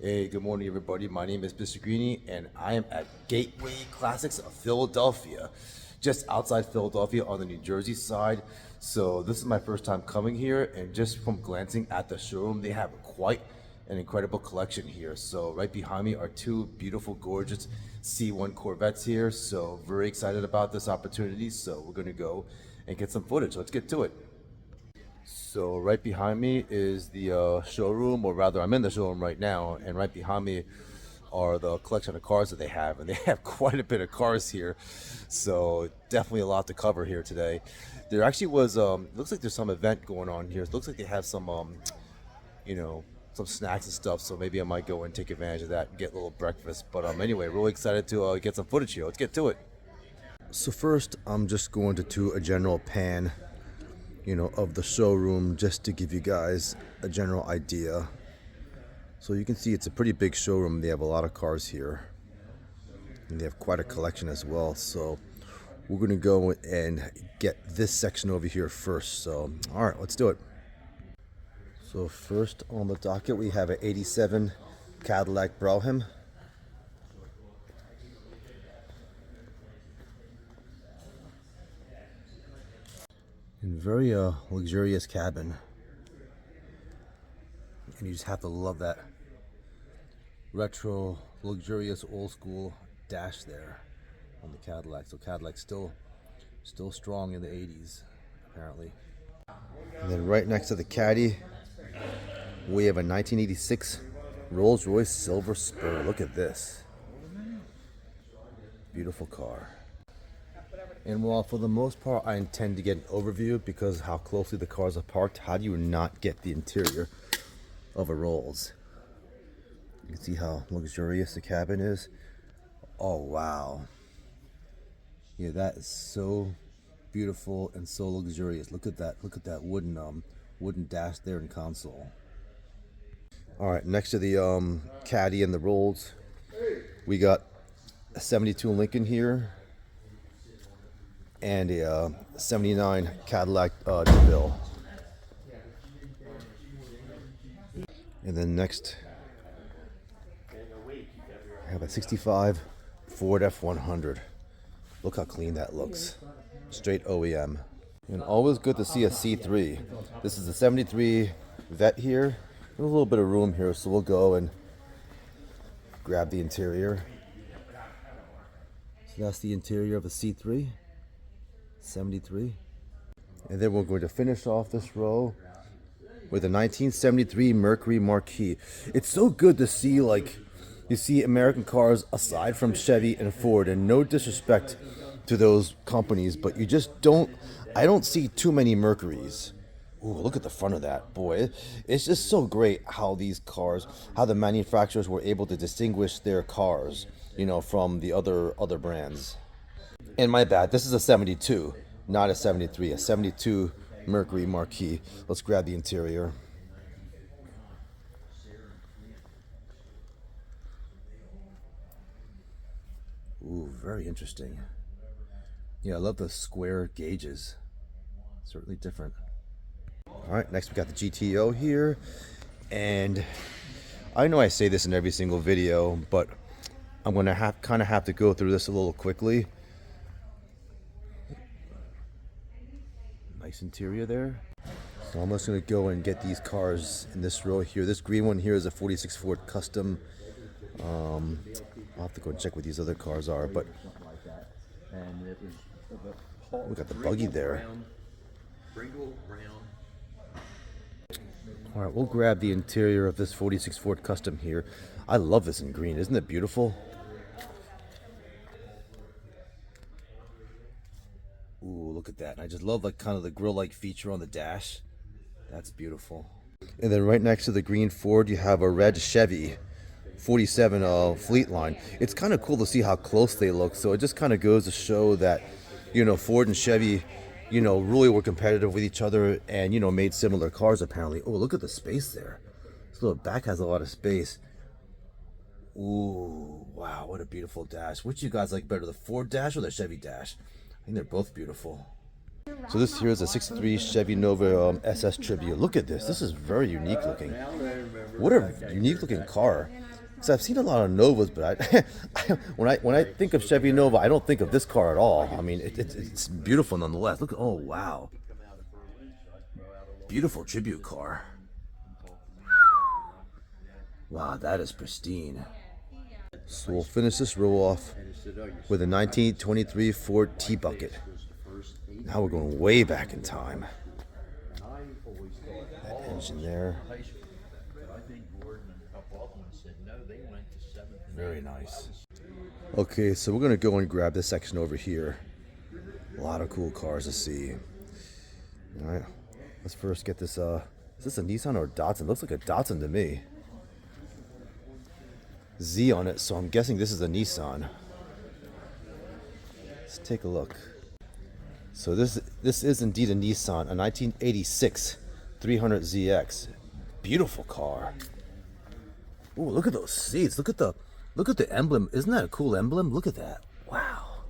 Hey, good morning, everybody. My name is Mr. Greeny, and I am at Gateway Classics of Philadelphia, just outside Philadelphia on the New Jersey side. So this is my first time coming here, and just from glancing at the showroom, they have quite an incredible collection here. So right behind me are two beautiful, gorgeous C1 Corvettes here. So very excited about this opportunity. So we're gonna go and get some footage. Let's get to it. So right behind me is the showroom, or rather I'm in the showroom right now, and right behind me are the collection of cars that they have, and they have quite a bit of cars here, so definitely a lot to cover here today. There actually was, looks like there's some event going on here. It looks like they have some, you know, some snacks and stuff, so maybe I might go and take advantage of that and get a little breakfast. But anyway, really excited to get some footage here. Let's get to it. So first, I'm just going to do a general pan, of the showroom, just to give you guys a general idea. So you can see it's a pretty big showroom. They have a lot of cars here, and they have quite a collection as well. So we're gonna go and get this section over here first. So all right, let's do it. So first on the docket, we have an 87 Cadillac Brauham. And very luxurious cabin, and you just have to love that retro, luxurious, old school dash there on the Cadillac. So Cadillac's still strong in the 80s, apparently. And then right next to the Caddy, we have a 1986 Rolls-Royce Silver Spur. Look at this, beautiful car. And while for the most part I intend to get an overview because of how closely the cars are parked, how do you not get the interior of a Rolls? You can see how luxurious the cabin is. Oh wow. Yeah, that is so beautiful and so luxurious. Look at that wooden dash there and console. All right, next to the Caddy and the Rolls, we got a 72 Lincoln here, and a 79 Cadillac DeVille. And then next, I have a 65 Ford F100. Look how clean that looks. Straight OEM. And always good to see a C3. This is a 73 Vet here. There's a little bit of room here, so we'll go and grab the interior. So that's the interior of the C3. 73. And then we're going to finish off this row with a 1973 Mercury Marquis. It's so good to see, you see American cars aside from Chevy and Ford, and no disrespect to those companies, but I don't see too many Mercurys. Ooh, look at the front of that, boy. It's just so great how these cars, how the manufacturers were able to distinguish their cars, from the other brands. And my bad, this is a 72, not a 73, a 72 Mercury Marquis. Let's grab the interior. Ooh, very interesting. Yeah, I love the square gauges. Certainly different. All right, next we got the GTO here. And I know I say this in every single video, but I'm gonna have to go through this a little quickly. Nice interior there. So I'm just gonna go and get these cars in this row here. This green one here is a 46 Ford Custom. I'll have to go and check what these other cars are, but we got the buggy there. All right, we'll grab the interior of this 46 Ford Custom here. I love this in green. Isn't it beautiful? Ooh, look at that. And I just love kind of the grill-like feature on the dash. That's beautiful. And then right next to the green Ford, you have a red Chevy 47 Fleet Line. It's kind of cool to see how close they look. So it just kind of goes to show that, Ford and Chevy, really were competitive with each other and, made similar cars apparently. Oh, look at the space there. This little back has a lot of space. Ooh, wow, what a beautiful dash. Which you guys like better, the Ford dash or the Chevy dash? I think they're both beautiful. So this here is a 63 Chevy Nova SS Tribute. Look at this. This is very unique looking. What a unique looking car. Because I've seen a lot of Novas, but when I think of Chevy Nova, I don't think of this car at all. I mean, it's beautiful nonetheless. Look, oh wow, beautiful tribute car. Wow, that is pristine. So we'll finish this row off with a 1923 Ford T-Bucket. Now we're going way back in time. That engine there. Very nice. Okay, so we're going to go and grab this section over here. A lot of cool cars to see. All right, let's first get this. Is this a Nissan or a Datsun? Looks like a Datsun to me. Z on it, so I'm guessing this is a Nissan. Let's take a look. So this is indeed a Nissan, a 1986 300ZX. Beautiful car. Ooh, look at those seats. Look at the emblem. Isn't that a cool emblem? Look at that. Wow.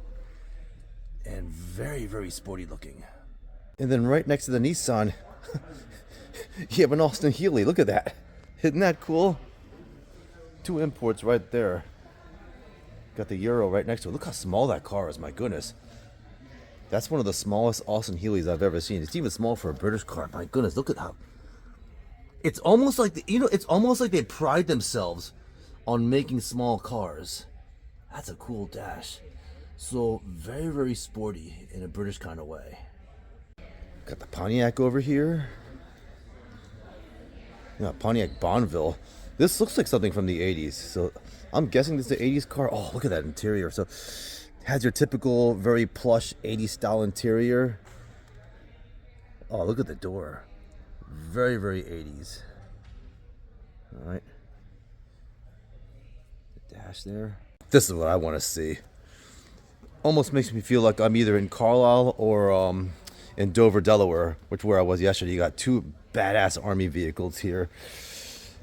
And very, very sporty looking. And then right next to the Nissan, you have an Austin Healey. Look at that. Isn't that cool? Two imports right there. Got the Euro right next to it. Look how small that car is, my goodness. That's one of the smallest Austin Healey's I've ever seen. It's even small for a British car. My goodness, look at how... It's almost like, it's almost like they pride themselves on making small cars. That's a cool dash. So, very, very sporty in a British kind of way. Got the Pontiac over here. Yeah, Pontiac Bonneville. This looks like something from the 80s. So, I'm guessing this is an 80s car. Oh, look at that interior. So, has your typical very plush 80s style interior. Oh, look at the door. Very, very 80s. All right. The dash there. This is what I want to see. Almost makes me feel like I'm either in Carlisle or in Dover, Delaware, which where I was yesterday. You got two badass Army vehicles here.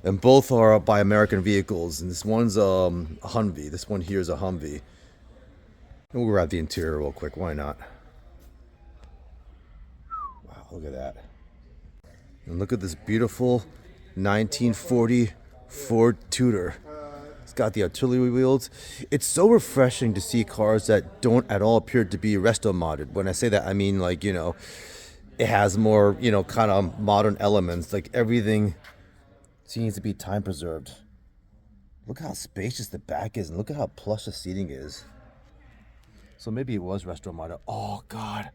And both are by American vehicles. And this one's a Humvee. This one here is a Humvee. And we'll grab the interior real quick. Why not? Wow, look at that. And look at this beautiful 1940 Ford Tudor. It's got the artillery wheels. It's so refreshing to see cars that don't at all appear to be resto modded. When I say that, I mean like, you know, it has more, you know, kind of modern elements. Like everything seems to be time preserved. Look how spacious the back is and look at how plush the seating is. So maybe it was resto modded. Oh God.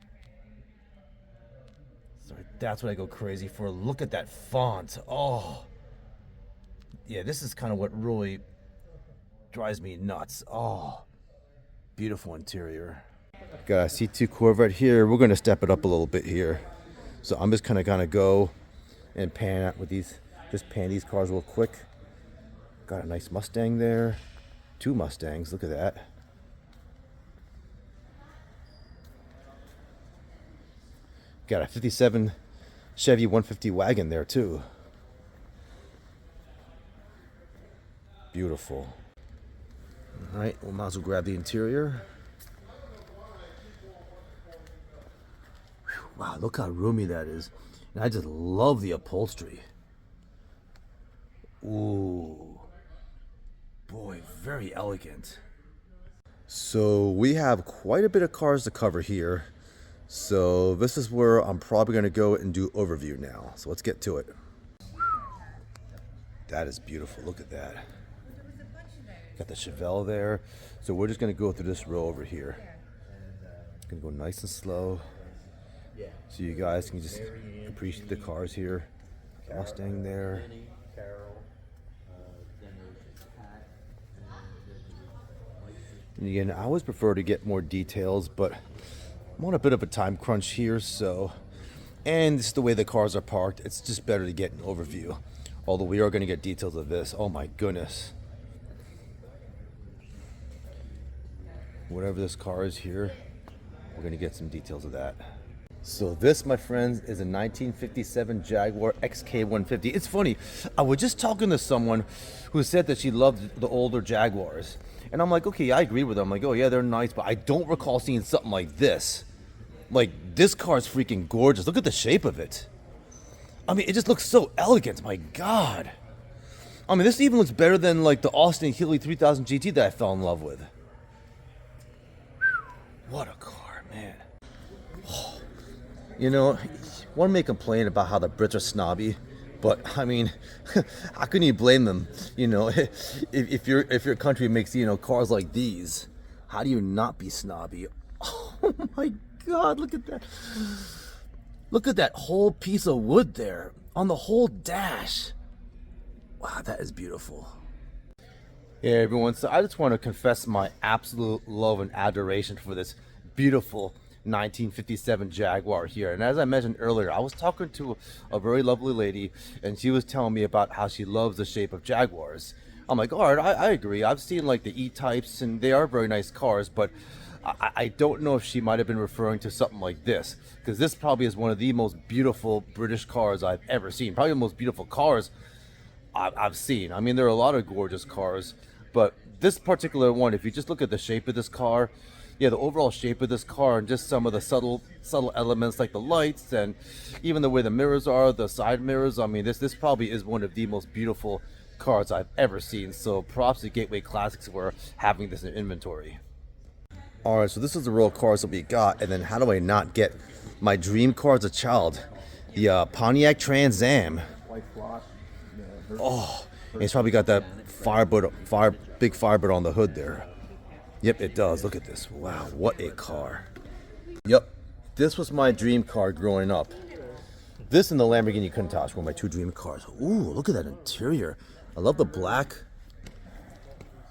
Sorry, that's what I go crazy for. Look at that font. Oh. Yeah, this is kind of what really drives me nuts. Oh. Beautiful interior. Got a C2 Corvette here. We're going to step it up a little bit here. So I'm just kind of go and pan out with these, just pan these cars real quick. Got a nice Mustang there. Two Mustangs, look at that. Got a 57 Chevy 150 wagon there too. Beautiful. All right, we might as well grab the interior. Whew, wow, look how roomy that is. And I just love the upholstery. Ooh. Boy, very elegant. So we have quite a bit of cars to cover here. So this is where I'm probably going to go and do overview now. So let's get to it. That is beautiful. Look at that. Got the Chevelle there. So we're just going to go through this row over here. Going to go nice and slow. So you guys can just appreciate the cars here. Mustang there. And again, I always prefer to get more details, but I'm on a bit of a time crunch here, so, and this is the way the cars are parked, it's just better to get an overview. Although we are going to get details of this. Oh my goodness. Whatever this car is here, we're going to get some details of that. So this, my friends, is a 1957 Jaguar XK150. It's funny, I was just talking to someone who said that she loved the older Jaguars. And I'm like, okay, I agree with them. I'm like, oh yeah, they're nice, but I don't recall seeing something like this. Like, this car is freaking gorgeous. Look at the shape of it. I mean, it just looks so elegant. My God. I mean, this even looks better than like the Austin Healey 3000 GT that I fell in love with. What a car, man. You know, one may complain about how the Brits are snobby, but I mean, how can you blame them? You know, if your country makes, you know, cars like these, how do you not be snobby? Oh my God, look at that. Look at that whole piece of wood there on the whole dash. Wow, that is beautiful. Hey everyone, so I just want to confess my absolute love and adoration for this beautiful 1957 Jaguar here. And as I mentioned earlier, I was talking to a very lovely lady, and she was telling me about how she loves the shape of Jaguars. I'm like, all right, I agree. I've seen like the E-types, and they are very nice cars, but I don't know if she might have been referring to something like this, because this probably is one of the most beautiful British cars I've ever seen. Probably the most beautiful cars I've seen. I mean, there are a lot of gorgeous cars, but this particular one, if you just look at the shape of this car, yeah, the overall shape of this car and just some of the subtle elements like the lights and even the way the mirrors are, the side mirrors. I mean, this probably is one of the most beautiful cars I've ever seen. So props to Gateway Classics for having this in inventory. All right, so this is the real cars that we got, and then how do I not get my dream car as a child? The Pontiac Trans Am. Oh, and it's probably got that big Firebird on the hood there. Yep, it does. Look at this. Wow, what a car. Yep, this was my dream car growing up. This and the Lamborghini Countach were my two dream cars. Ooh, look at that interior. I love the black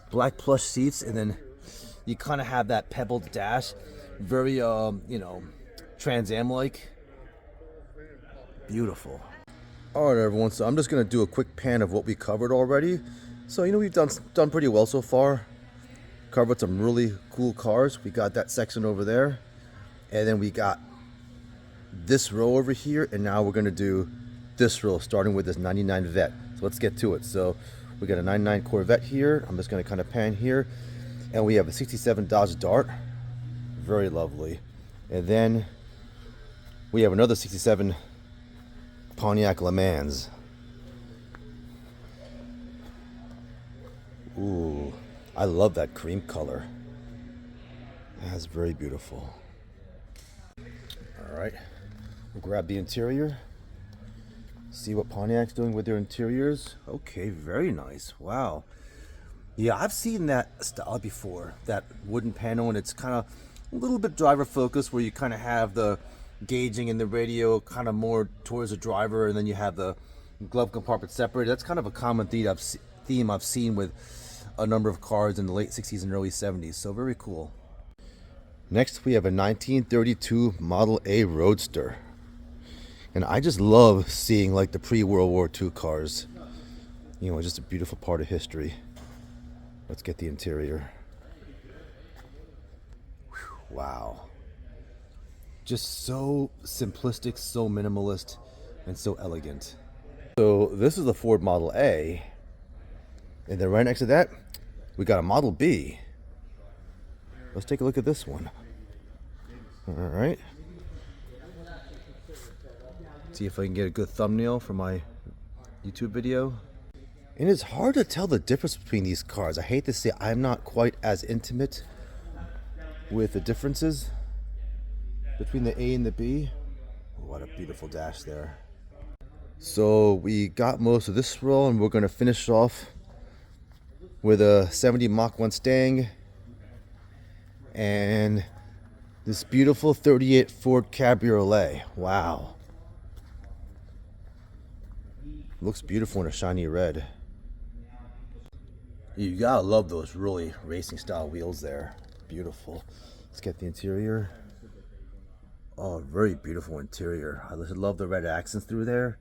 plush seats, and then you kind of have that pebbled dash. Very, you know, Trans Am-like. Beautiful. All right, everyone, so I'm just going to do a quick pan of what we covered already. So, you know, we've done pretty well so far. Covered some really cool cars. We got that section over there. And then we got this row over here. And now we're going to do this row, starting with this 99 Vet. So let's get to it. So we got a 99 Corvette here. I'm just going to kind of pan here. And we have a 67 Dodge Dart. Very lovely. And then we have another 67 Pontiac Le Mans. Ooh, I love that cream color. That's very beautiful. All right, we'll grab the interior. See what Pontiac's doing with their interiors. Okay, very nice. Wow. Yeah, I've seen that style before. That wooden panel, and it's kind of a little bit driver focused, where you kind of have the gauging and the radio kind of more towards the driver, and then you have the glove compartment separated. That's kind of a common theme I've seen with a number of cars in the late 60s and early 70s. So very cool. Next, we have a 1932 Model A Roadster. And I just love seeing like the pre-World War II cars. You know, just a beautiful part of history. Let's get the interior. Whew, wow. Just so simplistic, so minimalist, and so elegant. So this is the Ford Model A. And then right next to that, we got a Model B. Let's take a look at this one. All right. See if I can get a good thumbnail for my YouTube video. And it's hard to tell the difference between these cars. I hate to say I'm not quite as intimate with the differences between the A and the B. What a beautiful dash there. So we got most of this row, and we're going to finish off with a 70 Mach 1 Stang and this beautiful 38 Ford Cabriolet. Wow. Looks beautiful in a shiny red. You gotta love those really racing style wheels there. Beautiful. Let's get the interior. Oh, very beautiful interior. I love the red accents through there.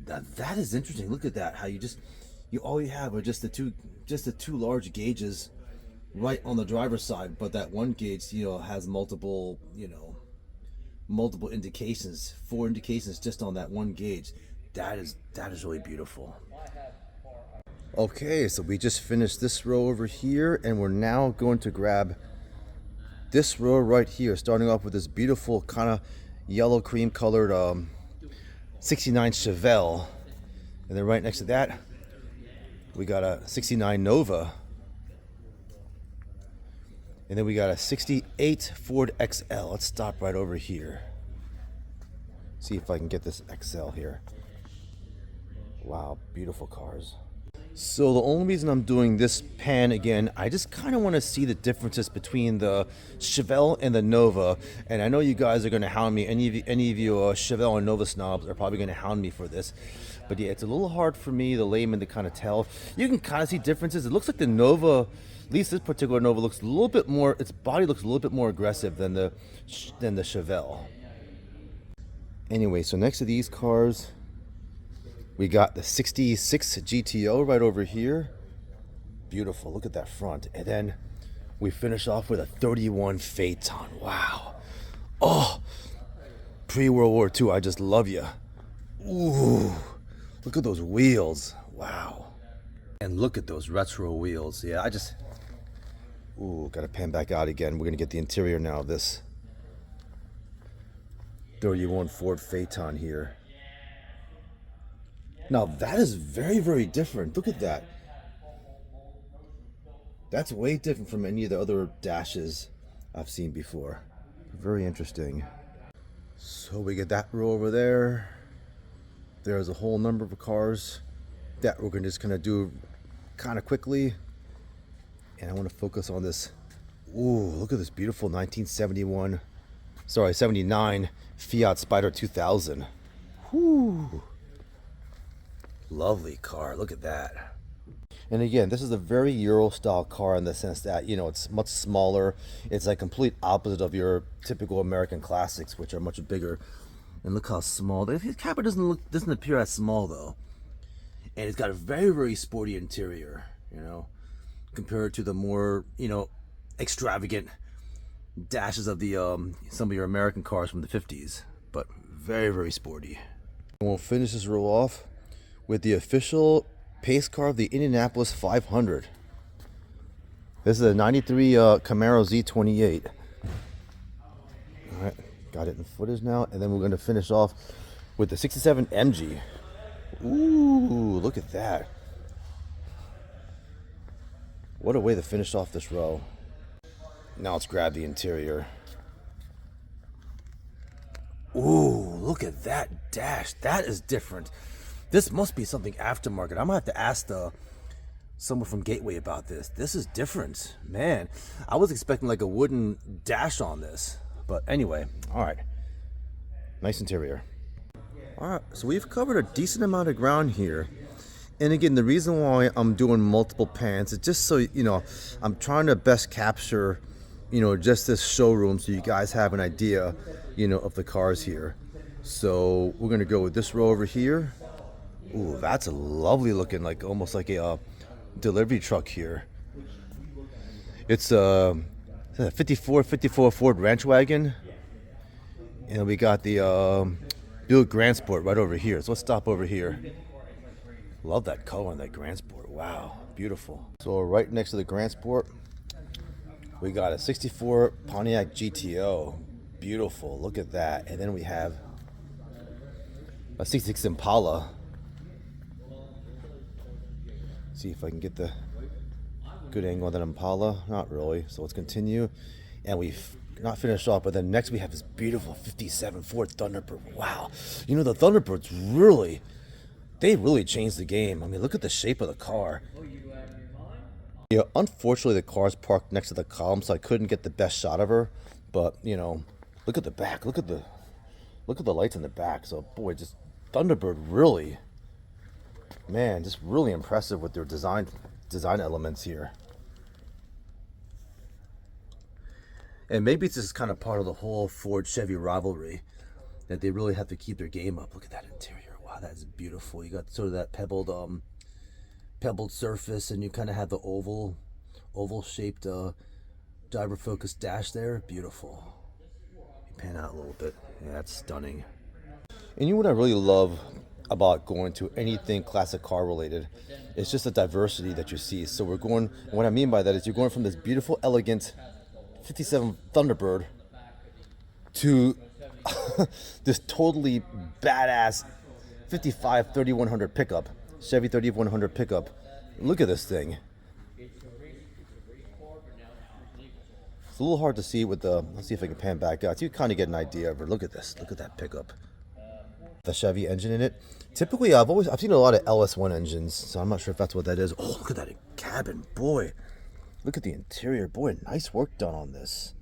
That is interesting. Look at that. How all you have are just the two large gauges right on the driver's side, but that one gauge, you know, has multiple indications, 4 indications just on that one gauge. That is really beautiful. Okay, so we just finished this row over here, and we're now going to grab this row right here, starting off with this beautiful kind of yellow cream colored 69 Chevelle, and then right next to that We got a 69 Nova. And then we got a 68 Ford XL. Let's stop right over here. See if I can get this XL here. Wow, beautiful cars. So the only reason I'm doing this pan again, I just kind of want to see the differences between the Chevelle and the Nova. And I know you guys are going to hound me. Any of you Chevelle and Nova snobs are probably going to hound me for this. But yeah, it's a little hard for me, the layman, to kind of tell. You can kind of see differences. It looks like the Nova, at least this particular Nova, looks a little bit more, its body looks a little bit more aggressive than the Chevelle. Anyway, so next to these cars, we got the 66 GTO right over here. Beautiful, look at that front. And then we finish off with a 31 Phaeton. Wow. Oh, pre-World War II, I just love you. Ooh, look at those wheels. Wow. And look at those retro wheels. Yeah, ooh, gotta pan back out again. We're gonna get the interior now of this 31 Ford Phaeton here. Now that is very, very different. Look at that. That's way different from any of the other dashes I've seen before. Very interesting. So we get that row over there. There's a whole number of cars that we're just gonna do kind of quickly. And I want to focus on this. Ooh, look at this beautiful 79 Fiat Spider 2000. Whoo. Lovely car, look at that. And again, this is a very Euro style car in the sense that, you know, it's much smaller. It's like complete opposite of your typical American classics, which are much bigger. And look how small. The cabin doesn't appear as small though. And it's got a very, very sporty interior, you know, compared to the more, you know, extravagant dashes of the some of your American cars from the 50s. But very, very sporty. And we'll finish this row off with the official pace car of the Indianapolis 500. This is a 93 Camaro Z28. All right, got it in footage now. And then we're going to finish off with the 67 MG. Ooh, look at that. What a way to finish off this row. Now let's grab the interior. Ooh, look at that dash. That is different. This must be something aftermarket. I'm gonna have to ask someone from Gateway about this. This is different, man. I was expecting like a wooden dash on this, but anyway, all right. Nice interior. All right, so we've covered a decent amount of ground here. And again, the reason why I'm doing multiple pans is just so, you know, I'm trying to best capture, you know, just this showroom so you guys have an idea, you know, of the cars here. So we're gonna go with this row over here. Ooh, that's a lovely looking, like almost like a delivery truck here. It's a 54 Ford Ranch Wagon. And we got the Buick Grand Sport right over here. So let's stop over here. Love that color on that Grand Sport. Wow, beautiful. So right next to the Grand Sport, we got a 64 Pontiac GTO. Beautiful, look at that. And then we have a 66 Impala. See if I can get the good angle on that Impala. Not really, so let's continue. And we've not finished off, but then next we have this beautiful 57 Ford Thunderbird. Wow, you know, the Thunderbirds really, they really changed the game. I mean, look at the shape of the car. You know, unfortunately the car's parked next to the column, so I couldn't get the best shot of her. But you know, look at the back. Look at the lights in the back. So boy, just Thunderbird really, man, just really impressive with their design elements here. And maybe it's just kind of part of the whole Ford Chevy rivalry that they really have to keep their game up. Look at that interior. Wow, that is beautiful. You got sort of that pebbled surface, and you kind of have the oval shaped driver focused dash there. Beautiful. You pan out a little bit. Yeah, that's stunning. And you know what I really love about going to anything classic car related? It's just the diversity that you see. So we're going, and what I mean by that is you're going from this beautiful, elegant 57 Thunderbird to this totally badass 55 3100 pickup, Chevy 3100 pickup, Look at this thing. It's a little hard to see with the, let's see if I can pan back out. So you kind of get an idea of it. Look at this. Look at that pickup. The Chevy engine in it. Typically, I've seen a lot of LS1 engines, so I'm not sure if that's what that is. Oh, look at that cabin. Boy, look at the interior. Boy, nice work done on this.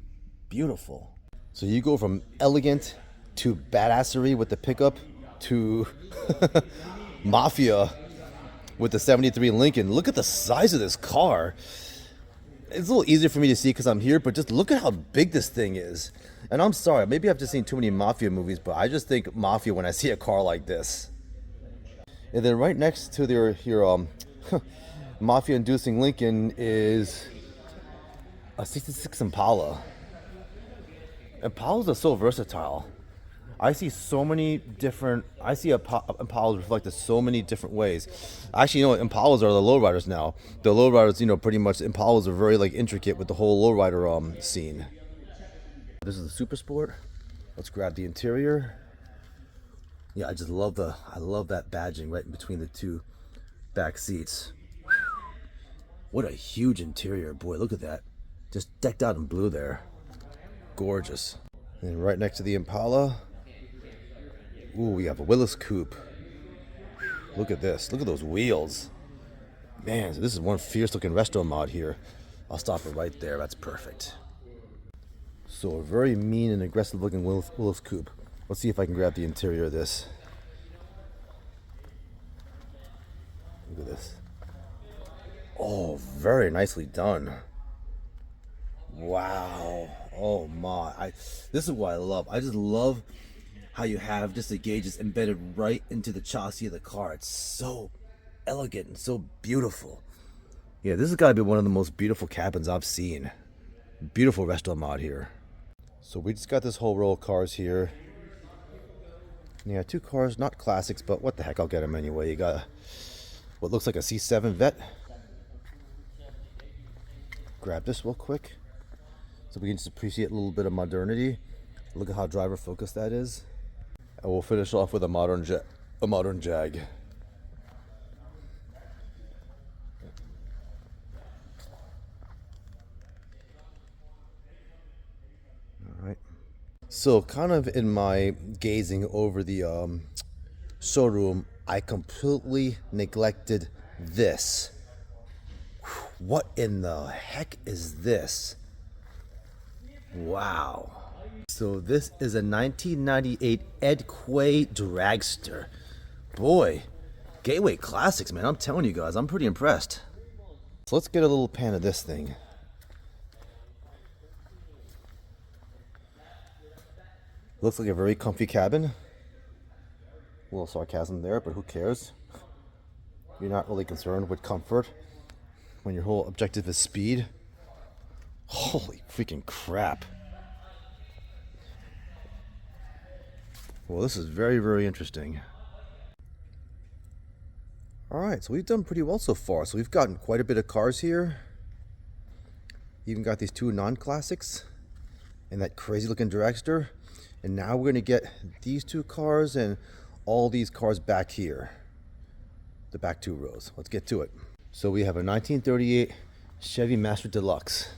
Beautiful. So you go from elegant to badassery with the pickup to mafia with the 73 Lincoln. Look at the size of this car. It's a little easier for me to see because I'm here, but just look at how big this thing is. And I'm sorry, maybe I've just seen too many mafia movies, but I just think mafia when I see a car like this. And then right next to your mafia-inducing Lincoln is a 66 Impala. Impalas are so versatile. I see so many different, Impalas reflected so many different ways. Actually, you know what, Impalas are the lowriders now. The lowriders, you know, pretty much, Impalas are very, like, intricate with the whole lowrider scene. This is the Super Sport. Let's grab the interior. Yeah, I love that badging right in between the two back seats. What a huge interior, boy, look at that. Just decked out in blue there. Gorgeous. And right next to the Impala, ooh, we have a Willis Coupe. Look at this. Look at those wheels. Man, so this is one fierce looking resto mod here. I'll stop it right there. That's perfect. So a very mean and aggressive looking Willis Coupe. Let's see if I can grab the interior of this. Look at this. Oh, very nicely done. Wow. Oh my. This is what I love. I just love how you have just the gauges embedded right into the chassis of the car. It's so elegant and so beautiful. Yeah, this has got to be one of the most beautiful cabins I've seen. Beautiful resto mod here. So we just got this whole row of cars here. Yeah, two cars, not classics, but what the heck, I'll get them anyway. You got what looks like a C7 Vet. Grab this real quick so we can just appreciate a little bit of modernity. Look at how driver focused that is. And we'll finish off with a modern Jag. So kind of in my gazing over the showroom, I completely neglected this. What in the heck is this? Wow. So this is a 1998 Ed Quay Dragster. Boy, Gateway Classics, man. I'm telling you guys, I'm pretty impressed. So let's get a little pan of this thing. Looks like a very comfy cabin. A little sarcasm there, but who cares? You're not really concerned with comfort when your whole objective is speed. Holy freaking crap. Well, this is very, very interesting. Alright, so we've done pretty well so far. So we've gotten quite a bit of cars here. Even got these two non-classics and that crazy looking Dragster. And now we're going to get these two cars and all these cars back here. The back two rows. Let's get to it. So we have a 1938 Chevy Master Deluxe.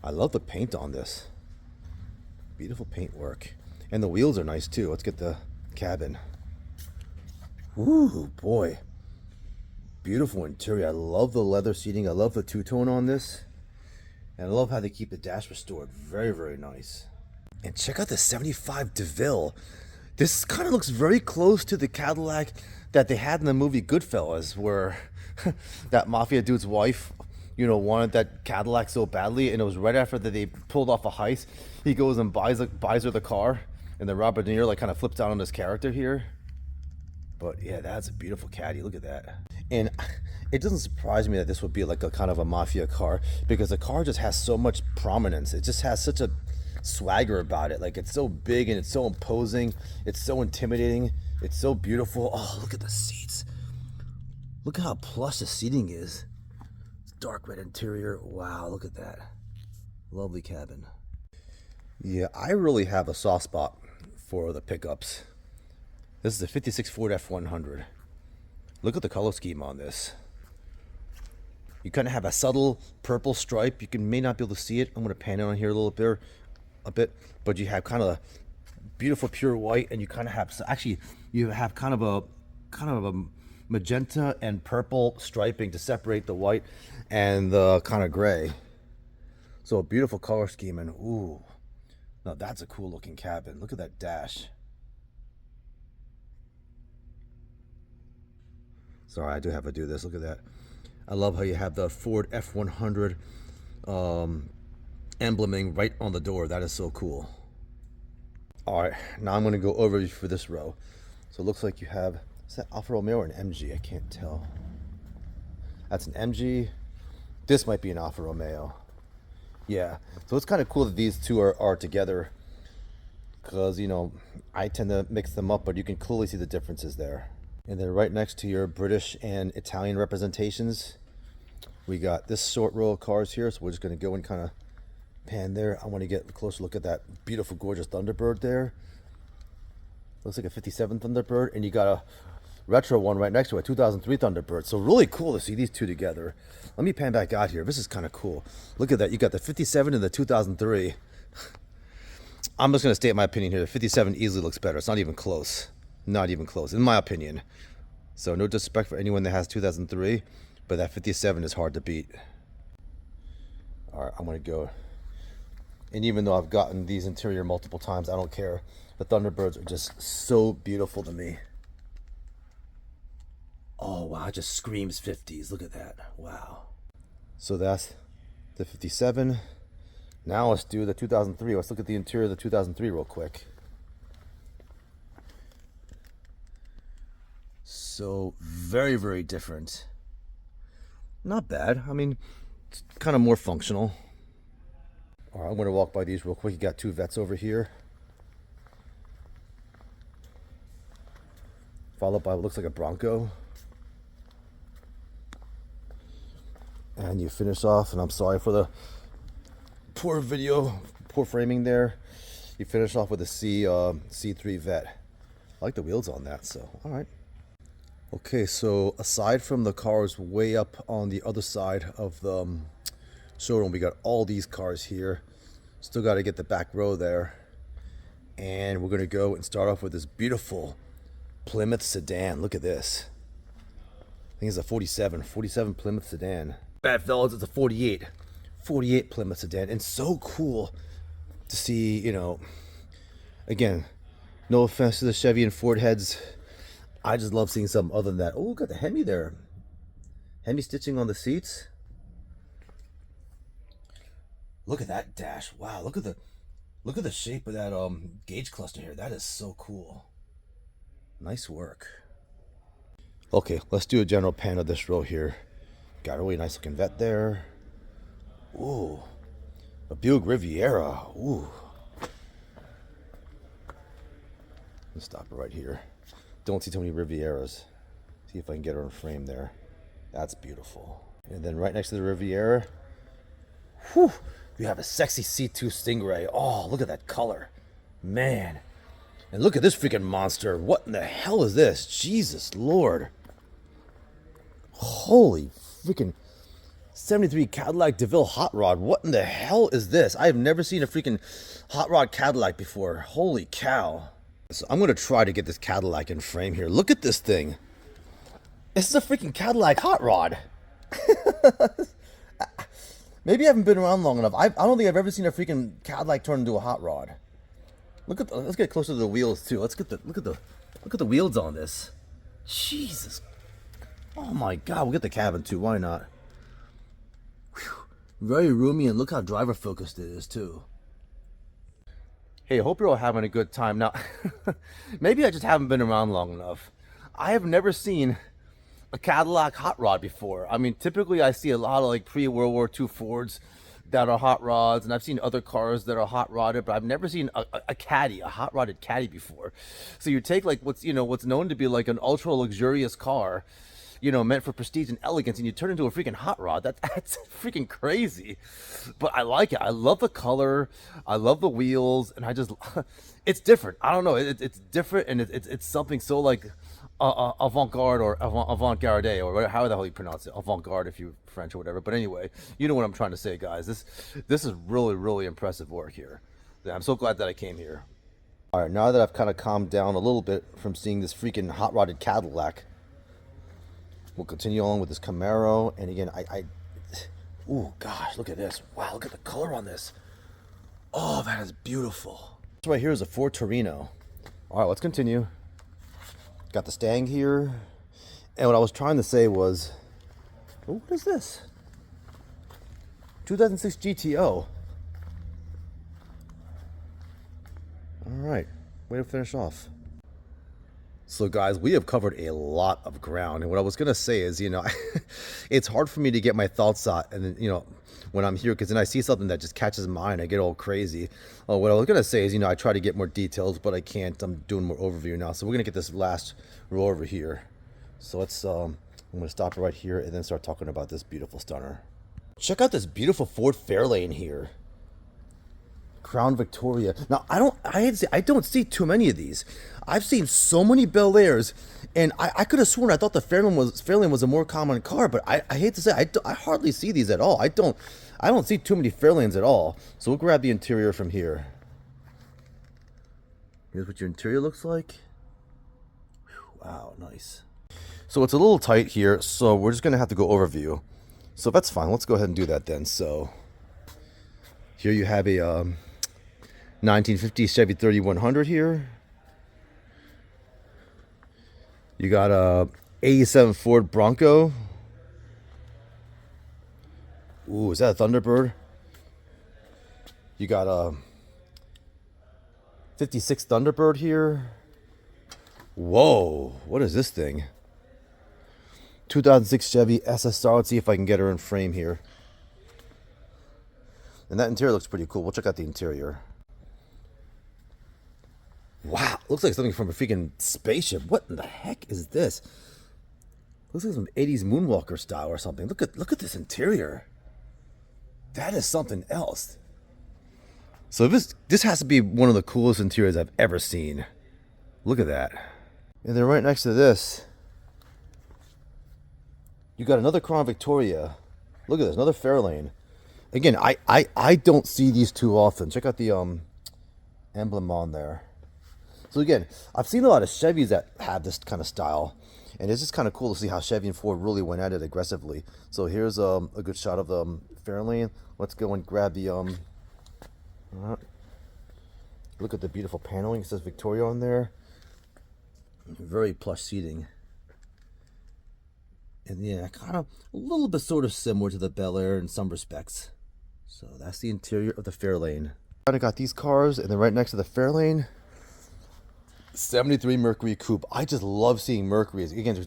I love the paint on this. Beautiful paint work. And the wheels are nice too. Let's get the cabin. Ooh, boy. Beautiful interior. I love the leather seating. I love the two-tone on this. And I love how they keep the dash restored. Very, very nice. And check out the 75 DeVille. This kind of looks very close to the Cadillac that they had in the movie Goodfellas, where that mafia dude's wife, you know, wanted that Cadillac so badly, and it was right after that they pulled off a heist. He goes and buys her the car, and then Robert De Niro like kind of flips out on his character here. But yeah, that's a beautiful caddy. Look at that. And it doesn't surprise me that this would be like a kind of a mafia car, because the car just has so much prominence. It just has such a swagger about it. Like, it's so big and it's so imposing. It's so intimidating. It's so beautiful. Oh, look at the seats. Look at how plush the seating is. It's dark red interior. Wow, look at that. Lovely cabin. Yeah, I really have a soft spot for the pickups. This is a 56 Ford F100. Look at the color scheme on this. You kind of have a subtle purple stripe. You may not be able to see it. I'm going to pan it on here a bit, but you have kind of a beautiful pure white, and you kind of have, actually you have kind of a magenta and purple striping to separate the white and the kind of gray. So a beautiful color scheme, and ooh, now that's a cool looking cabin. Look at that dash. Sorry, I do have to do this. Look at that. I love how you have the Ford F100 embleming right on the door. That is so cool. All right, now I'm going to go over for this row. So it looks like you have, is that Alfa Romeo or an MG? I can't tell. That's an MG. This might be an Alfa Romeo. Yeah, so it's kind of cool that these two are together, because, you know, I tend to mix them up, but you can clearly see the differences there. And then right next to your British and Italian representations, we got this short row of cars here. So we're just going to go and kind of pan there. I want to get a closer look at that beautiful, gorgeous Thunderbird there. Looks like a 57 Thunderbird. And you got a retro one right next to it, 2003 Thunderbird. So really cool to see these two together. Let me pan back out here. This is kind of cool. Look at that. You got the 57 and the 2003. I'm just going to state my opinion here. The 57 easily looks better. It's not even close. Not even close, in my opinion. So no disrespect for anyone that has 2003, but that 57 is hard to beat. All right, I'm going to go. And even though I've gotten these interior multiple times, I don't care. The Thunderbirds are just so beautiful to me. Oh, wow, it just screams 50s. Look at that. Wow. So that's the 57. Now let's do the 2003. Let's look at the interior of the 2003 real quick. So very, very different. Not bad. I mean, it's kind of more functional. All right, I'm going to walk by these real quick. You got two Vettes over here, followed by what looks like a Bronco. And you finish off, and I'm sorry for the poor video, poor framing there. You finish off with a C3 Vette. I like the wheels on that, so all right. Okay, so aside from the cars way up on the other side of the showroom, we got all these cars here. Still got to get the back row there. And we're going to go and start off with this beautiful Plymouth sedan. Look at this. I think it's a 47 Plymouth sedan. Bad fellas, it's a 48 Plymouth sedan. And so cool to see, you know, again, no offense to the Chevy and Ford heads. I just love seeing something other than that. Oh, got the Hemi there. Hemi stitching on the seats. Look at that dash. Wow, look at the shape of that gauge cluster here. That is so cool. Nice work. Okay, let's do a general pan of this row here. Got a really nice looking Vette there. Ooh, a Buick Riviera. Ooh. Let's stop it right here. Don't see too many Rivieras. See if I can get her in frame there. That's beautiful. And then right next to the Riviera, whew, you have a sexy C2 Stingray. Oh, look at that color. Man. And look at this freaking monster. What in the hell is this? Jesus Lord. Holy freaking 73 Cadillac DeVille Hot Rod. What in the hell is this? I have never seen a freaking Hot Rod Cadillac before. Holy cow. So I'm going to try to get this Cadillac in frame here. Look at this thing. This is a freaking Cadillac Hot Rod. Maybe I haven't been around long enough. I don't think I've ever seen a freaking Cadillac turn into a hot rod. Let's get closer to the wheels too. Look at the wheels on this. Jesus. Oh my God. We'll get the cabin too. Why not? Whew. Very roomy, and look how driver focused it is too. Hey, I hope you're all having a good time. Now, maybe I just haven't been around long enough. I have never seen a Cadillac hot rod before. I mean, typically I see a lot of like pre-World War II Fords that are hot rods, and I've seen other cars that are hot rodded, but I've never seen a caddy, a hot rodded caddy before. So you take like what's known to be like an ultra luxurious car, you know, meant for prestige and elegance, and you turn into a freaking hot rod. That's freaking crazy. But I like it. I love the color. I love the wheels, and I just, it's different. I don't know. It's different, and it's something so like avant-garde or avant-garde or whatever, how the hell you pronounce it. Avant-garde if you're French or whatever. But anyway, you know what I'm trying to say, guys. This is really, really impressive work here. Yeah, I'm so glad that I came here. All right, now that I've kind of calmed down a little bit from seeing this freaking hot-rodded Cadillac, we'll continue on with this Camaro. And again, oh gosh, look at this. Wow, look at the color on this. Oh, that is beautiful. This right here is a Ford Torino. All right, let's continue. Got the Stang here. And what I was trying to say was, oh, what is this? 2006 GTO. All right, way to finish off. So guys, we have covered a lot of ground, and what I was gonna say is, you know, it's hard for me to get my thoughts out, and then, you know, when I'm here, because then I see something that just catches my eye and I get all crazy. What I was gonna say is, you know, I try to get more details, but I can't. I'm doing more overview now, so we're gonna get this last row over here. So let's I'm gonna stop right here and then start talking about this beautiful stunner. Check out this beautiful Ford Fairlane here. Crown Victoria. Now, I don't see too many of these. I've seen so many Bel Airs, and I could have sworn I thought the Fairlane was a more common car, but I hate to say I hardly see these at all. I don't see too many Fairlanes at all. So we'll grab the interior from here. Here's what your interior looks like. Whew, wow, nice. So it's a little tight here, so we're just gonna have to go overview. So that's fine. Let's go ahead and do that then. So here you have a 1950 Chevy 3100 here. You got a 87 Ford Bronco. Ooh, is that a Thunderbird? You got a 56 Thunderbird here. Whoa, what is this thing? 2006 Chevy SSR. Let's see if I can get her in frame here. And that interior looks pretty cool. We'll check out the interior. Wow, looks like something from a freaking spaceship. What in the heck is this? Looks like some 80s Moonwalker style or something. Look at this interior. That is something else. So this has to be one of the coolest interiors I've ever seen. Look at that. And then right next to this, you got another Crown Victoria. Look at this, another Fairlane. Again, I don't see these too often. Check out the emblem on there. So again, I've seen a lot of Chevys that have this kind of style, and it's just kind of cool to see how Chevy and Ford really went at it aggressively. So here's a good shot of the Fairlane. Let's go and grab the look at the beautiful paneling. It says Victoria on there. Very plush seating. And yeah, kind of a little bit sort of similar to the Bel Air in some respects. So that's the interior of the Fairlane. Kind of got these cars, and then right next to the Fairlane, 73 Mercury Coupe. I just love seeing Mercuries. Again,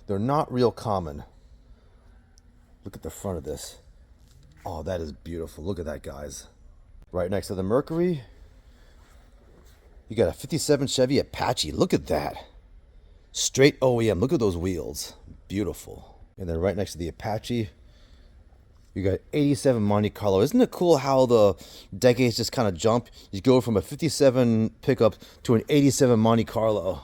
they're not real common. Look at the front of this. Oh, that is beautiful. Look at that, guys. Right next to the Mercury, you got a 57 Chevy Apache. Look at that. Straight OEM. Look at those wheels. Beautiful. And then right next to the Apache, you got 87 Monte Carlo. Isn't it cool how the decades just kind of jump? You go from a 57 pickup to an 87 Monte Carlo.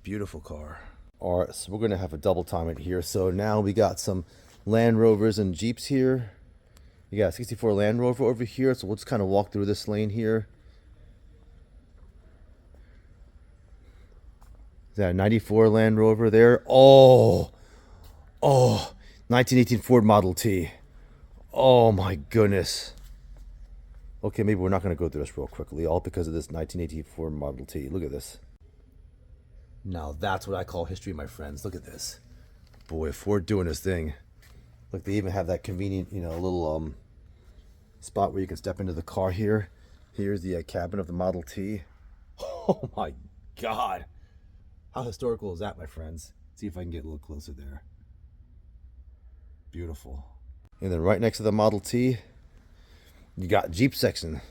Beautiful car. All right, so we're going to have a double time it here. So now we got some Land Rovers and Jeeps here. You got a 64 Land Rover over here. So we'll just kind of walk through this lane here. Is that a 94 Land Rover there? Oh, 1918 Ford Model T. Oh my goodness. Okay, maybe we're not going to go through this real quickly, all because of this 1918 Ford Model T. Look at this. Now that's what I call history, my friends. Look at this. Boy, Ford doing his thing. Look, they even have that convenient, little spot where you can step into the car here. Here's the cabin of the Model T. Oh my God. How historical is that, my friends? See if I can get a little closer there. Beautiful. And then right next to the Model T, you got Jeep section.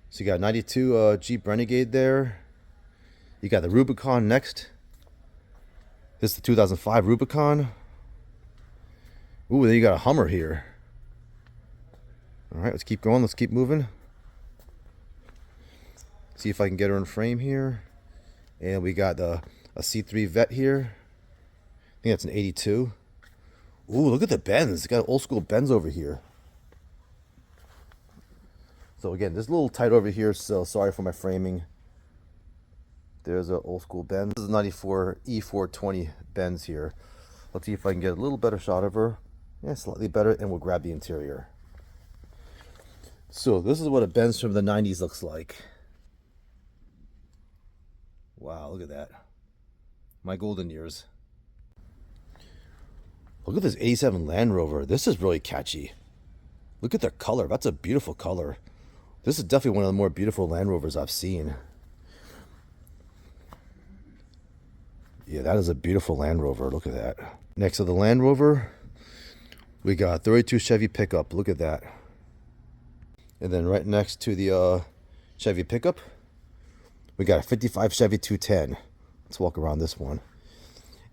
So you got 92 Jeep Renegade there. You got the Rubicon next. This is the 2005 Rubicon. Ooh, then you got a Hummer here. All right, let's keep going. Let's keep moving. See if I can get her in frame here. And we got a C3 Vet here. I think that's an 82. Ooh, look at the Benz. It's got old school Benz over here. So again, this is a little tight over here, so sorry for my framing. There's an old school Benz. This is a 94 E420 Benz here. Let's see if I can get a little better shot of her. Yeah, slightly better, and we'll grab the interior. So this is what a Benz from the 90s looks like. Wow, look at that. My golden years. Look at this 87 Land Rover. This is really catchy. Look at their color. That's a beautiful color. This is definitely one of the more beautiful Land Rovers I've seen. Yeah, that is a beautiful Land Rover. Look at that. Next to the Land Rover, we got 32 Chevy pickup. Look at that. And then right next to the Chevy pickup, we got a 55 Chevy 210. Let's walk around this one.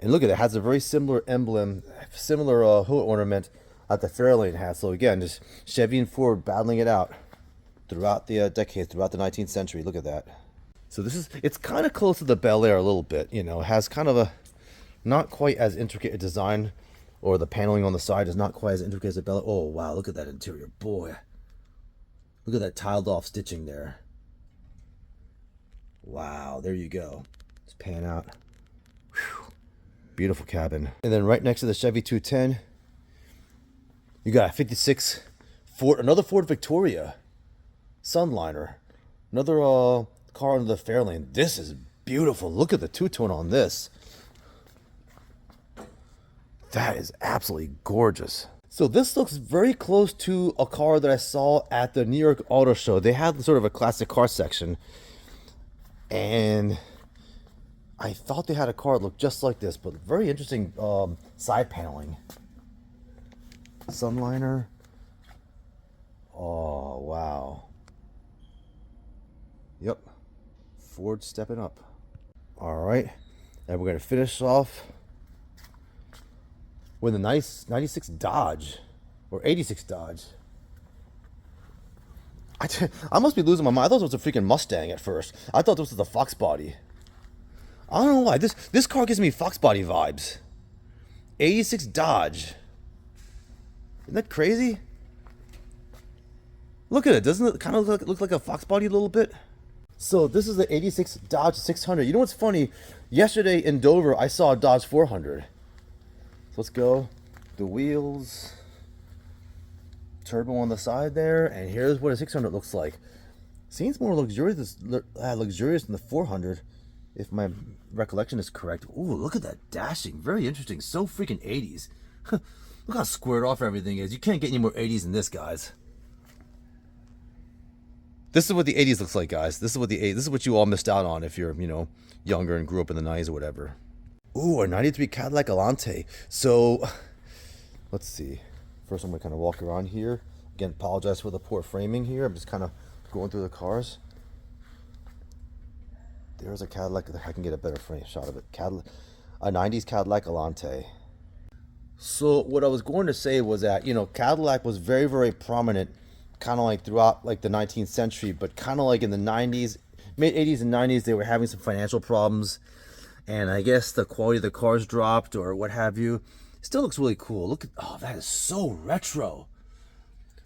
And look at it. It has a very similar emblem, similar hood ornament that the Fairlane has. So again, just Chevy and Ford battling it out throughout the decades, throughout the 19th century. Look at that. So it's kind of close to the Bel Air a little bit. You know, it has kind of a not quite as intricate a design, or the paneling on the side is not quite as intricate as the Bel Air. Oh, wow. Look at that interior. Boy. Look at that tiled off stitching there. Wow. There you go. Let's pan out. Whew. Beautiful cabin. And then right next to the Chevy 210, you got a 56 Ford, another Ford Victoria Sunliner. Another car under the Fairlane. This is beautiful. Look at the two-tone on this. That is absolutely gorgeous. So this looks very close to a car that I saw at the New York Auto Show. They had sort of a classic car section, and I thought they had a car that looked just like this, but very interesting side paneling. Sunliner. Oh, wow. Yep. Ford stepping up. All right. And we're going to finish off with a nice 96 Dodge, or 86 Dodge. I must be losing my mind. I thought it was a freaking Mustang at first. I thought this was a Fox body. I don't know why. This car gives me Fox body vibes. 86 Dodge. Isn't that crazy? Look at it. Doesn't it kind of look like a Fox body a little bit? So this is the 86 Dodge 600. You know what's funny? Yesterday in Dover, I saw a Dodge 400. So let's go. The wheels. Turbo on the side there. And here's what a 600 looks like. Seems more luxurious than the 400. If my recollection is correct. Ooh, look at that dashing. Very interesting. So freaking 80s. Look how squared off everything is. You can't get any more 80s than this, guys. This is what the 80s looks like, guys. This is what you all missed out on if you're, you know, younger and grew up in the 90s or whatever. Ooh, a 93 Cadillac Alante. So, let's see. First, I'm going to kind of walk around here. Again, apologize for the poor framing here. I'm just kind of going through the cars. There's a Cadillac. I can get a better frame shot of it. A 90s Cadillac Alante. So what I was going to say was that, you know, Cadillac was very, very prominent kind of like throughout like the 19th century, but kind of like in the 90s, mid 80s and 90s, they were having some financial problems. And I guess the quality of the cars dropped or what have you. Still looks really cool. Look at, oh, that is so retro.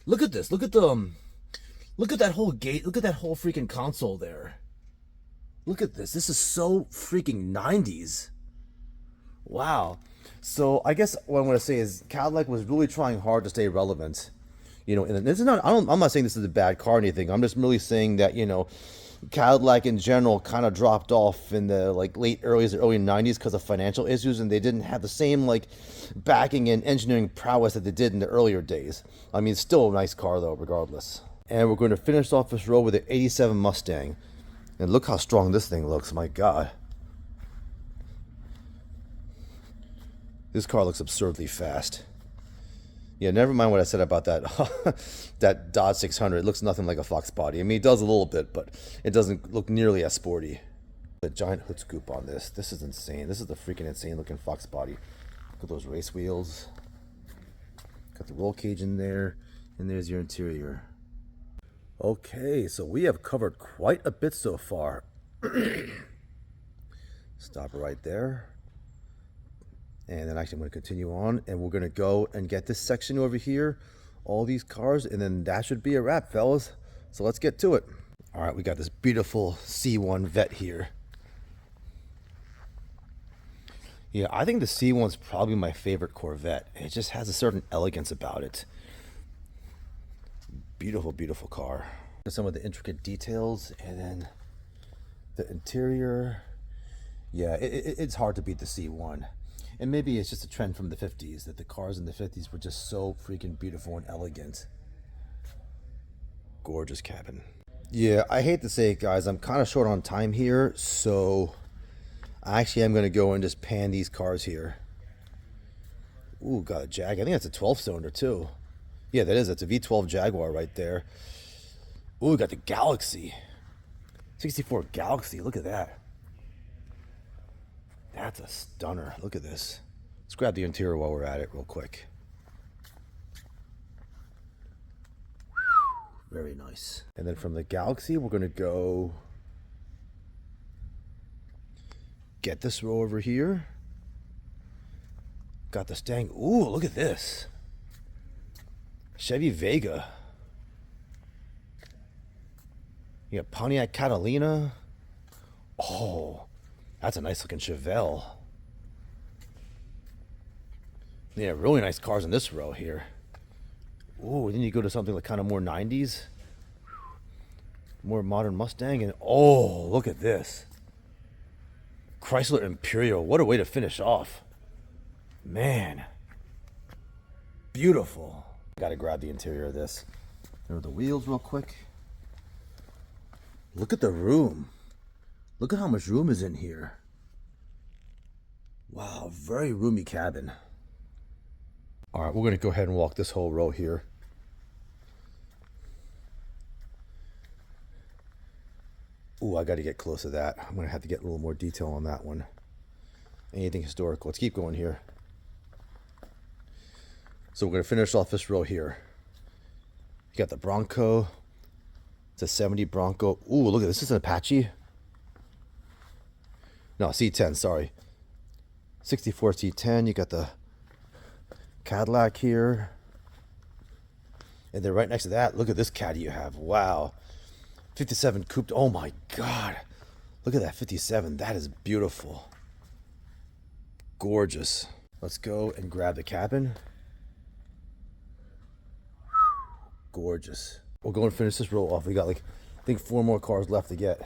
Look at this. Look at that whole gate. Look at that whole freaking console there. Look at this. This is so freaking 90s. Wow. So I guess what I'm going to say is Cadillac was really trying hard to stay relevant. You know, and this is not, I'm not saying this is a bad car or anything. I'm just really saying that, you know, Cadillac in general kind of dropped off in the like late early 90s because of financial issues, and they didn't have the same like backing and engineering prowess that they did in the earlier days. I mean, it's still a nice car though, regardless. And we're going to finish off this row with an 87 Mustang. And look how strong this thing looks, my God. This car looks absurdly fast. Yeah, never mind what I said about that that Dodge 600. It looks nothing like a Fox body. I mean, it does a little bit, but it doesn't look nearly as sporty. A giant hood scoop on this. This is insane. This is the freaking insane looking Fox body. Look at those race wheels. Got the roll cage in there, and there's your interior. Okay, so we have covered quite a bit so far. Stop right there. And then actually I'm going to continue on, and we're going to go and get this section over here, all these cars, and then that should be a wrap, fellas. So let's get to it. All right, we got this beautiful C1 Vet here. Yeah, I think the C1's probably my favorite Corvette. It just has a certain elegance about it. Beautiful, beautiful car. Some of the intricate details, and then the interior. Yeah, it's hard to beat the C1. And maybe it's just a trend from the 50s, that the cars in the 50s were just so freaking beautiful and elegant. Gorgeous cabin. Yeah, I hate to say it, guys, I'm kind of short on time here, so actually I'm going to go and just pan these cars here. Ooh, got a Jag. I think that's a 12-cylinder too. Yeah, that is. It's a V12 Jaguar right there. Ooh, we got the Galaxy. 64 Galaxy. Look at that. That's a stunner. Look at this. Let's grab the interior while we're at it real quick. Very nice. And then from the Galaxy, we're going to go get this row over here. Got the Stang. Ooh, look at this. Chevy Vega. You got Pontiac Catalina. Oh, that's a nice looking Chevelle. Yeah, really nice cars in this row here. Ooh, then you go to something like kind of more 90s. More modern Mustang. And oh, look at this. Chrysler Imperial. What a way to finish off. Man. Beautiful. Gotta grab the interior of this. There are the wheels real quick. Look at the room. Look at how much room is in here. Wow, very roomy cabin. All right, we're going to go ahead and walk this whole row here. Ooh, I got to get close to that. I'm going to have to get a little more detail on that one. Anything historical. Let's keep going here. So we're going to finish off this row here. You got the Bronco. It's a 70 Bronco. Ooh, look at this. This is an Apache. No, C10, sorry. 64 C10. You got the Cadillac here. And then right next to that, look at this Caddy you have. Wow. 57 Coupe. Oh my God. Look at that 57. That is beautiful. Gorgeous. Let's go and grab the cabin. Gorgeous. We'll go and finish this row off. We got like, I think 4 more cars left to get.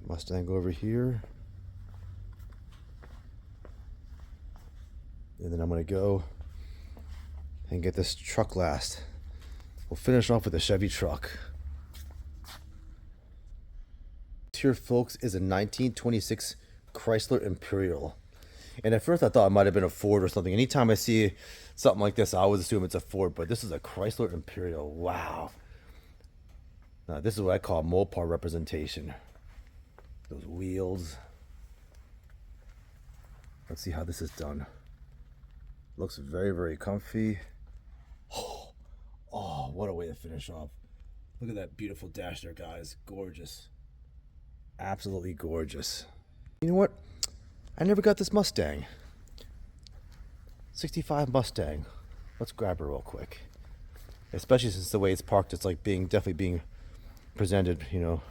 Mustang over here. And then I'm going to go and get this truck last. We'll finish off with a Chevy truck. Here, folks, is a 1926 Chrysler Imperial. And at first I thought it might have been a Ford or something. Anytime I see something like this, I always assume it's a Ford, but this is a Chrysler Imperial. Wow. Now, this is what I call Mopar representation. Those wheels. Let's see how this is done. Looks very, very comfy. Oh, what a way to finish off. Look at that beautiful dash there, guys. Gorgeous. Absolutely gorgeous. You know what? I never got this Mustang. 65 Mustang. Let's grab her real quick. Especially since the way it's parked, it's like definitely being presented, you know,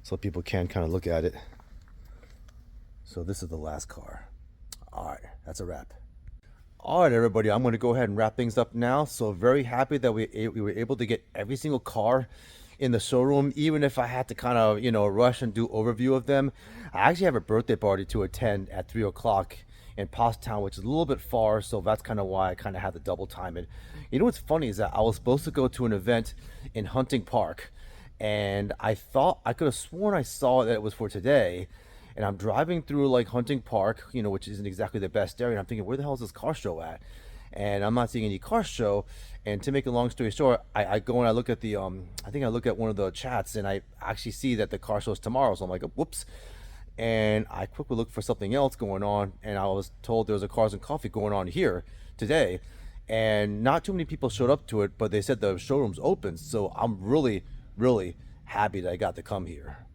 so people can kind of look at it. So this is the last car. All right, that's a wrap. All right, everybody, I'm going to go ahead and wrap things up now. So very happy that we were able to get every single car in the showroom, even if I had to kind of, you know, rush and do overview of them. I actually have a birthday party to attend at 3 o'clock in Pottstown, which is a little bit far, so that's kind of why I kind of had to double time it. You know what's funny is that I was supposed to go to an event in Hunting Park, and I thought, I could have sworn I saw that it was for today, and I'm driving through like Hunting Park, you know, which isn't exactly the best area, and I'm thinking, where the hell is this car show at? and I'm not seeing any car show. And to make a long story short, I go and I look at the I think I look at one of the chats, and I actually see that the car show is tomorrow. So I'm like, whoops. And I quickly looked for something else going on, and I was told there was a Cars and Coffee going on here today, and not too many people showed up to it, but they said the showroom's open. So I'm really, really happy that I got to come here.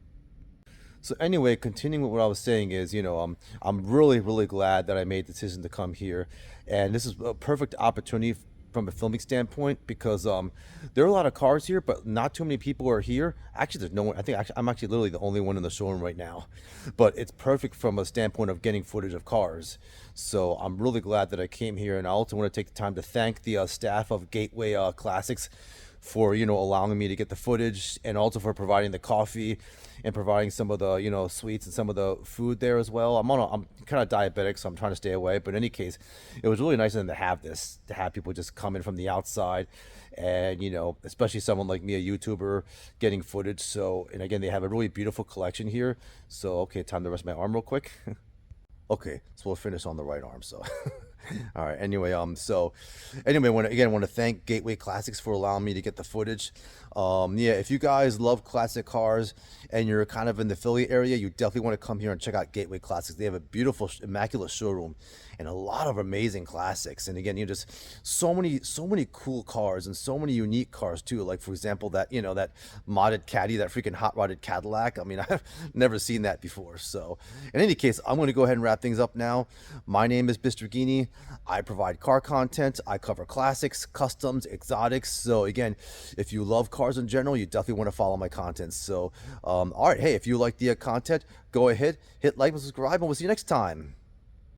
So anyway, continuing with what I was saying is, I'm really, really glad that I made the decision to come here, and this is a perfect opportunity from a filming standpoint because there are a lot of cars here, but not too many people are here. Actually, there's no one. I think I'm actually literally the only one in the showroom right now, but it's perfect from a standpoint of getting footage of cars. So I'm really glad that I came here, and I also want to take the time to thank the staff of Gateway Classics for allowing me to get the footage, and also for providing the coffee and providing some of the sweets and some of the food there as well. I'm kind of diabetic, so I'm trying to stay away, but in any case, it was really nice of them to have people just come in from the outside, and especially someone like me, a YouTuber, getting footage. So, and again, they have a really beautiful collection here. So okay, time to rest my arm real quick. Okay, so we'll finish on the right arm. So, all right. Anyway, want to thank Gateway Classics for allowing me to get the footage. Yeah, if you guys love classic cars and you're kind of in the Philly area, you definitely want to come here and check out Gateway Classics. They have a beautiful, immaculate showroom and a lot of amazing classics. And again, just so many cool cars and so many unique cars too. Like for example, that that modded caddy, that freaking hot rodded Cadillac. I mean, I've never seen that before. So in any case, I'm going to go ahead and wrap things up now. My name is Mr. Gini. I provide car content. I cover classics, customs, exotics. So again, if you love cars in general, you definitely want to follow my content. So all right, hey, if you like the content, go ahead, hit like and subscribe, and we'll see you next time.